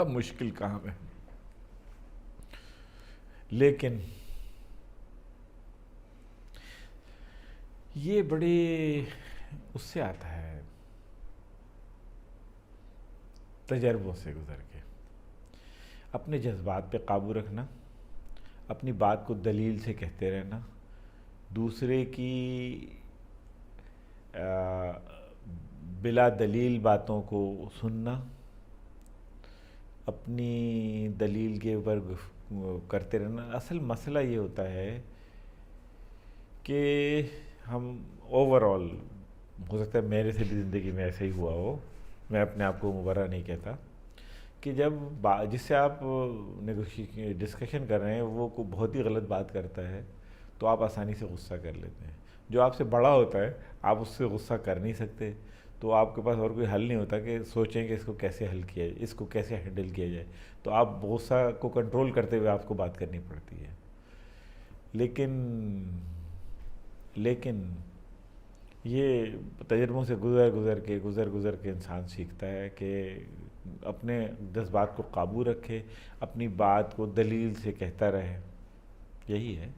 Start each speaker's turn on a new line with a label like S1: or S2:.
S1: بڑا مشکل کام ہے، لیکن یہ بڑے اس سے آتا ہے تجربوں سے گزر کے. اپنے جذبات پہ قابو رکھنا، اپنی بات کو دلیل سے کہتے رہنا، دوسرے کی بلا دلیل باتوں کو سننا، اپنی دلیل کے اوپر کرتے رہنا. اصل مسئلہ یہ ہوتا ہے کہ ہم اوور آل، ہو سکتا ہے میرے سے بھی زندگی میں ایسا ہی ہوا ہو، میں اپنے آپ کو مبرہ نہیں کہتا، کہ جب جس سے آپ ڈسکشن کر رہے ہیں وہ کوئی بہت ہی غلط بات کرتا ہے تو آپ آسانی سے غصہ کر لیتے ہیں. جو آپ سے بڑا ہوتا ہے آپ اس سے غصہ کر نہیں سکتے، تو آپ کے پاس اور کوئی حل نہیں ہوتا کہ سوچیں کہ اس کو کیسے حل کیا جائے، اس کو کیسے ہینڈل کیا جائے. تو آپ غصہ کو کنٹرول کرتے ہوئے آپ کو بات کرنی پڑتی ہے. لیکن یہ تجربوں سے گزر کے انسان سیکھتا ہے کہ اپنے جذبات کو قابو رکھے، اپنی بات کو دلیل سے کہتا رہے. یہی ہے.